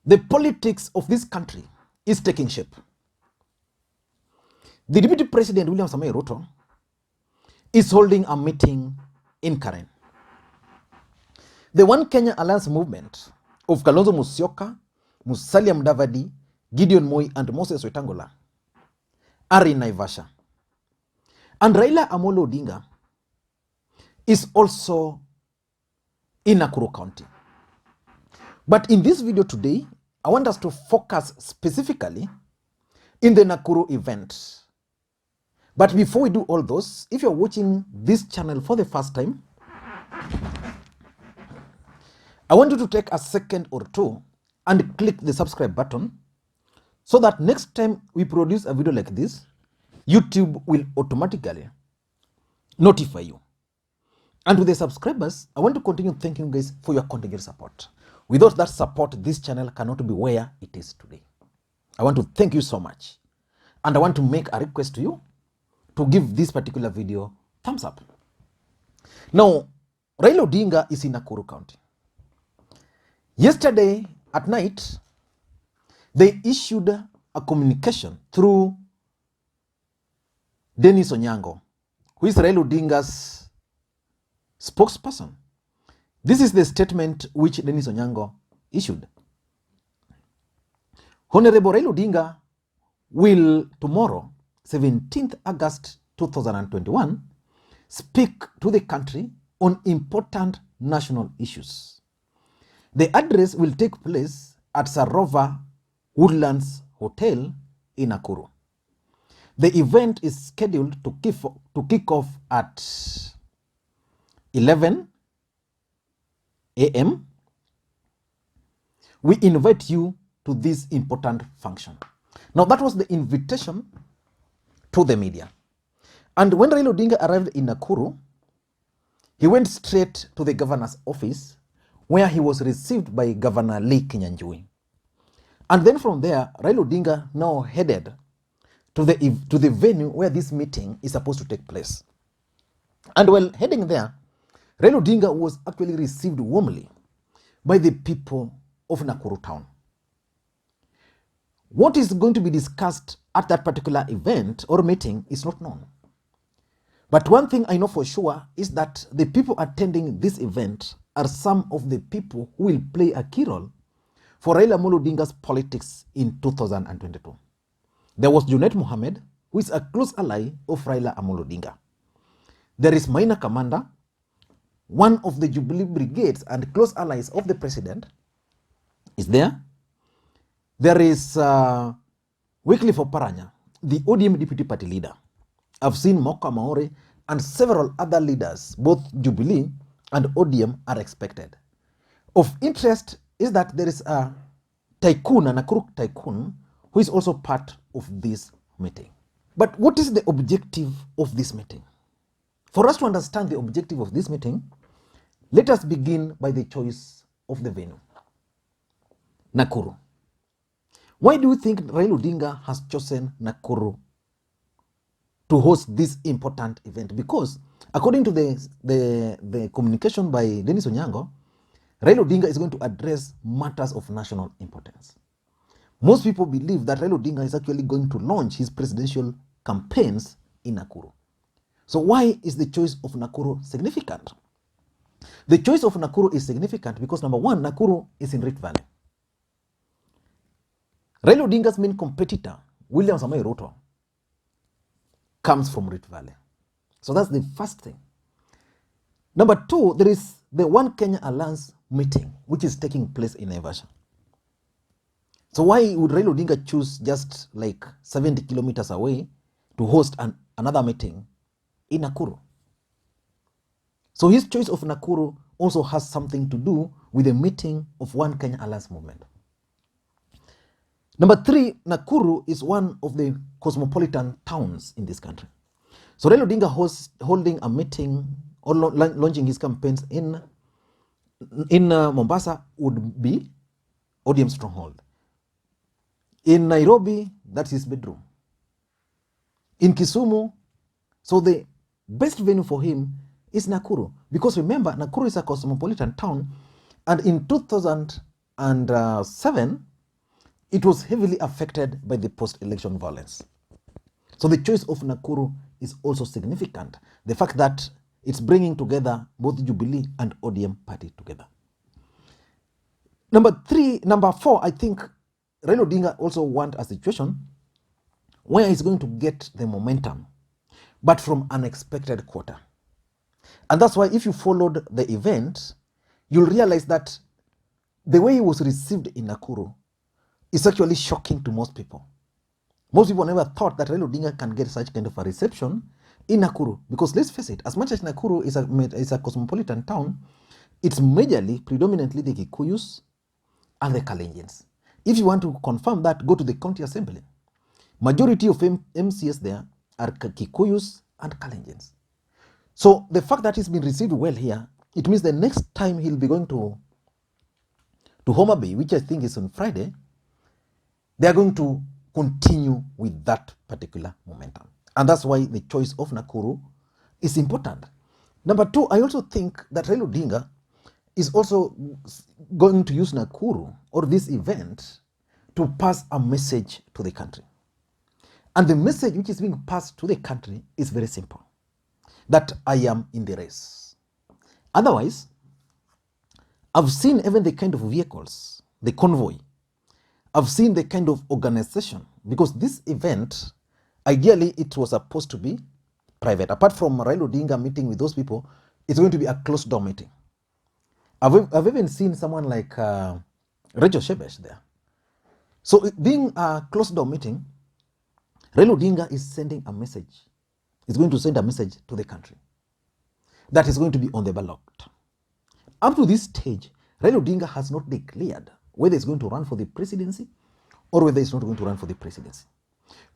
the politics of this country is taking shape. The Deputy President, William Samoei Ruto, is holding a meeting in Karen. The One Kenya Alliance movement of Kalonzo Musyoka, Musalia Mudavadi, Gideon Moi, and Moses Wetangula are in Naivasha. And Raila Amolo Odinga is also in Nakuru County. But in this video today, I want us to focus specifically in the Nakuru event. But before we do all those, if you're watching this channel for the first time, I want you to take a second or two and click the subscribe button so that next time we produce a video like this, YouTube will automatically notify you. And to the subscribers, I want to continue thanking you guys for your continued support. Without that support, this channel cannot be where it is today. I want to thank you so much. And I want to make a request to you to give this particular video thumbs up. Now, Raila Odinga is in Nakuru County. Yesterday at night, they issued a communication through Dennis Onyango, who is Raila Odinga's spokesperson. This is the statement which Dennis Onyango issued. Honorable Raila Odinga will tomorrow, 17th August 2021, speak to the country on important national issues. The address will take place at Sarova Woodlands Hotel in Nakuru. The event is scheduled to kick off at 11 a.m. We invite you to this important function. Now, that was the invitation to the media. And when Raila Odinga arrived in Nakuru, he went straight to the governor's office where he was received by Governor Lee Kinyanjui. And then from there, Raila Odinga now headed to the venue where this meeting is supposed to take place. And while heading there, Raila Odinga was actually received warmly by the people of Nakuru town. What is going to be discussed at that particular event or meeting is not known. But one thing I know for sure is that the people attending this event are some of the people who will play a key role for Raila Amolo Odinga's politics in 2022. There was Junet Mohammed, who is a close ally of Raila Amolo Odinga. There is Maina Kamanda, one of the Jubilee Brigades and close allies of the president, is there. There is Wycliffe Oparanya, the ODM deputy party leader. I've seen Moka Maore and several other leaders, both Jubilee and ODM, are expected. Of interest is that there is a tycoon, a Nakuru tycoon, who is also part of this meeting. But what is the objective of this meeting? For us to understand the objective of this meeting, let us begin by the choice of the venue. Nakuru. Why do you think Raila Odinga has chosen Nakuru to host this important event? Because according to the communication by Dennis Onyango, Raila Odinga is going to address matters of national importance. Most people believe that Raila Odinga is actually going to launch his presidential campaigns in Nakuru. So why is the choice of Nakuru significant? The choice of Nakuru is significant because, number one, Nakuru is in Rift Valley. Raila Odinga's main competitor, William Samoei Ruto, comes from Rift Valley. So that's the first thing. Number two, there is the One Kenya Alliance meeting, which is taking place in Naivasha. So why would Raila Odinga choose just like 70 kilometers away to host another meeting in Nakuru? So his choice of Nakuru also has something to do with the meeting of One Kenya Alliance movement. Number three, Nakuru is one of the cosmopolitan towns in this country. So Raila Odinga holding a meeting or launching his campaigns in Mombasa would be ODM stronghold. In Nairobi, that's his bedroom. In Kisumu, so the best venue for him is Nakuru. Because remember, Nakuru is a cosmopolitan town, and in 2007, it was heavily affected by the post-election violence. So the choice of Nakuru is also significant. The fact that it's bringing together both Jubilee and ODM party together. Number four, I think Raila Odinga also want a situation where he's going to get the momentum, but from unexpected quarter. And that's why if you followed the event, you'll realize that the way he was received in Nakuru is actually shocking to most people. Most people never thought that Raila Odinga can get such kind of a reception in Nakuru. Because let's face it, as much as Nakuru is a cosmopolitan town, it's majorly, predominantly the Kikuyus and the Kalenjins. If you want to confirm that, go to the county assembly. Majority of MCS there are Kikuyus and Kalenjins. So the fact that he's been received well here, it means the next time he'll be going to Homa Bay, which I think is on Friday, they are going to continue with that particular momentum. And that's why the choice of Nakuru is important. Number two, I also think that Raila Odinga is also going to use Nakuru or this event to pass a message to the country. And the message which is being passed to the country is very simple, that I am in the race. Otherwise, I've seen even the kind of vehicles, the convoy, I've seen the kind of organization, because this event, ideally it was supposed to be private. Apart from Raila Odinga meeting with those people, it's going to be a closed door meeting. I've even seen someone like Rachel Shebesh there. So it being a closed door meeting, Raila Odinga is sending a message. He's going to send a message to the country that is going to be on the ballot. Up to this stage, Raila Odinga has not declared whether he's going to run for the presidency or whether he's not going to run for the presidency.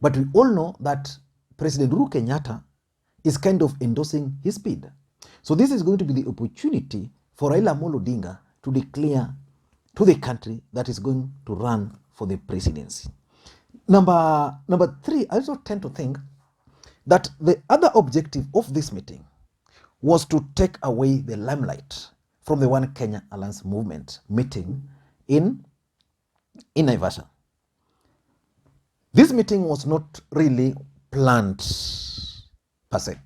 But we all know that President Uhuru Kenyatta is kind of endorsing his bid. So this is going to be the opportunity for Raila Odinga to declare to the country that is going to run for the presidency. Number three, I also tend to think that the other objective of this meeting was to take away the limelight from the One Kenya Alliance movement meeting in Naivasha. This meeting was not really planned per se.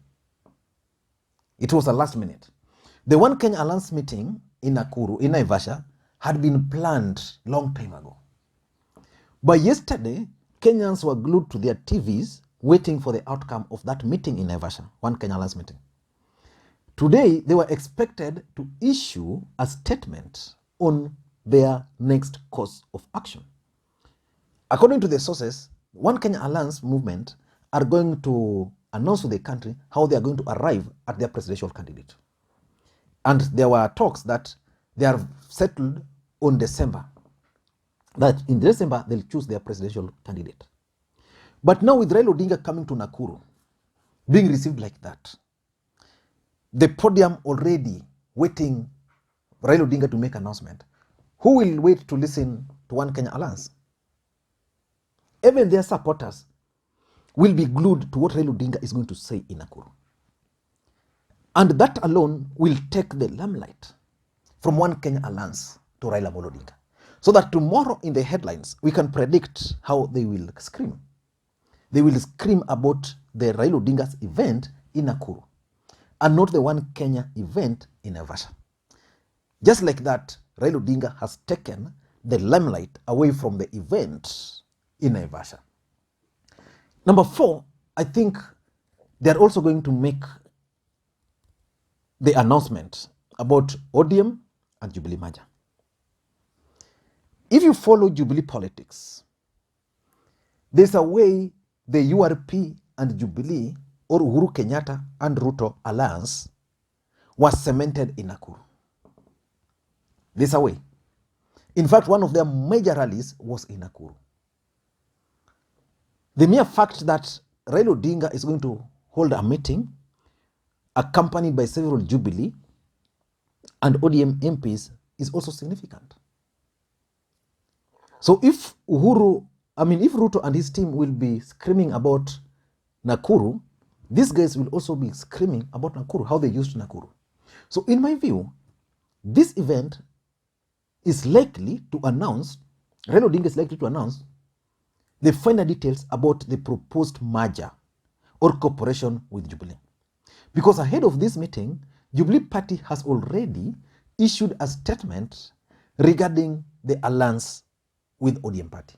It was a last minute. The One Kenya Alliance meeting in Nakuru, in Naivasha, had been planned long time ago. But yesterday, Kenyans were glued to their TVs waiting for the outcome of that meeting in Naivasha, One Kenya Alliance meeting. Today, they were expected to issue a statement on their next course of action. According to the sources, One Kenya Alliance movement are going to announce to the country how they are going to arrive at their presidential candidate. And there were talks that they are settled on December, that in December they'll choose their presidential candidate. But now with Raila Odinga coming to Nakuru, being received like that, the podium already waiting Raila Odinga to make announcement, who will wait to listen to One Kenya Alliance? Even their supporters will be glued to what Raila Odinga is going to say in Nakuru. And that alone will take the limelight from One Kenya Alliance to Raila Odinga. So that tomorrow in the headlines, we can predict how they will scream. They will scream about the Raila Odinga's event in Nakuru and not the One Kenya event in Naivasha. Just like that, Raila Odinga has taken the limelight away from the event in Naivasha. Number four, I think they're also going to make the announcement about ODM and Jubilee merger. If you follow Jubilee politics, there's a way the URP and Jubilee or Uhuru Kenyatta and Ruto alliance was cemented in Nakuru. There's a way. In fact, one of their major rallies was in Nakuru. The mere fact that Raila Odinga is going to hold a meeting accompanied by several Jubilee and ODM MPs is also significant. So if Ruto and his team will be screaming about Nakuru, these guys will also be screaming about Nakuru, how they used Nakuru. So in my view, this event is likely to announce Raila Odinga is likely to announce the final details about the proposed merger or cooperation with Jubilee. Because ahead of this meeting, Jubilee Party has already issued a statement regarding the alliance with ODM Party.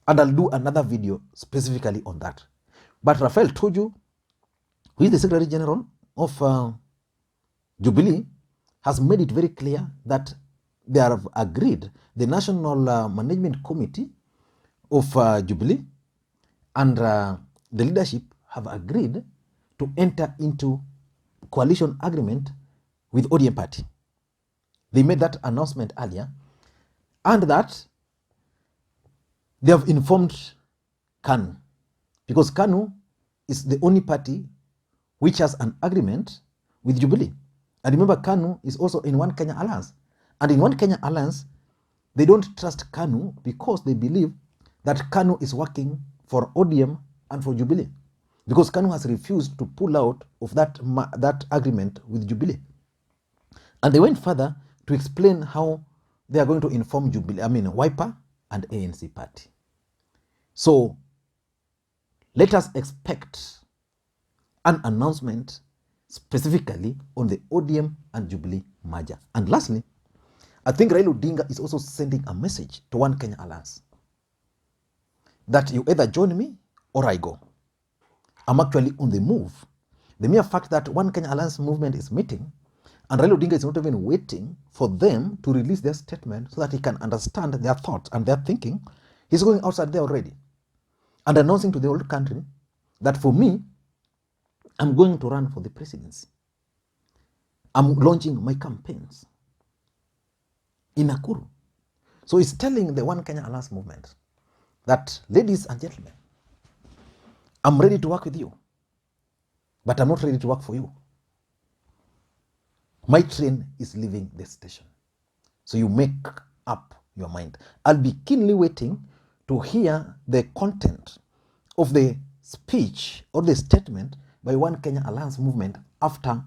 And I'll do another video specifically on that. But Raphael Tuju, who is the Secretary General of Jubilee, has made it very clear that they have agreed, the National Management Committee of Jubilee and the leadership have agreed to enter into coalition agreement with ODM Party. They made that announcement earlier, and that they have informed KANU, because KANU is the only party which has an agreement with Jubilee. And remember, KANU is also in One Kenya Alliance. And in One Kenya Alliance, they don't trust KANU because they believe that KANU is working for ODM and for Jubilee. Because KANU has refused to pull out of that agreement with Jubilee. And they went further to explain how they are going to inform Jubilee, Wiper and ANC Party. So let us expect an announcement specifically on the ODM and Jubilee merger. And lastly, I think Raila Odinga is also sending a message to One Kenya Alliance that you either join me or I go. I'm actually on the move. The mere fact that One Kenya Alliance movement is meeting and Raila Odinga is not even waiting for them to release their statement so that he can understand their thoughts and their thinking, he's going outside there already and announcing to the whole country that for me, I'm going to run for the presidency. I'm launching my campaigns in Nakuru. So he's telling the One Kenya Alliance movement that, ladies and gentlemen, I'm ready to work with you, but I'm not ready to work for you. My train is leaving the station. So you make up your mind. I'll be keenly waiting to hear the content of the speech or the statement by One Kenya Alliance movement after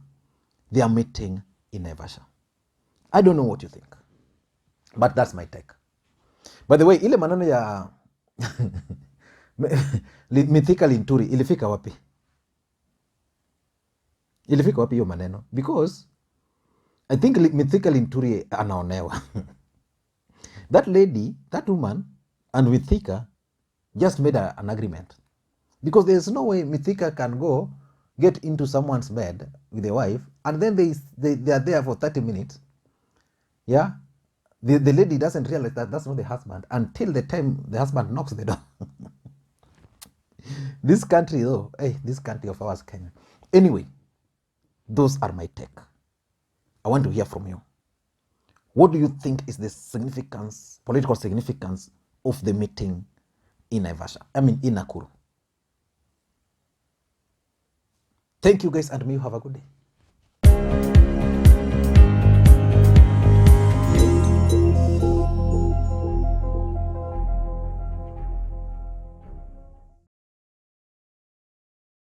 their meeting in Naivasha. I don't know what you think, but that's my take. By the way, ile maneno ya Mithika Linturi ilifika wapi? Ilifika wapi hiyo maneno? Because I think Mithika Linturi anaonewa. That lady, that woman, and Mithika just made an agreement. Because there's no way Mithika can go get into someone's bed with a wife, and then they are there for 30 minutes. Yeah? The lady doesn't realize that that's not the husband until the time the husband knocks the door. This country though, this country of ours, Kenya. Anyway, those are my take. I want to hear from you. What do you think is the significance, political significance of the meeting in Naivasha? In Nakuru. Thank you guys, and may you have a good day.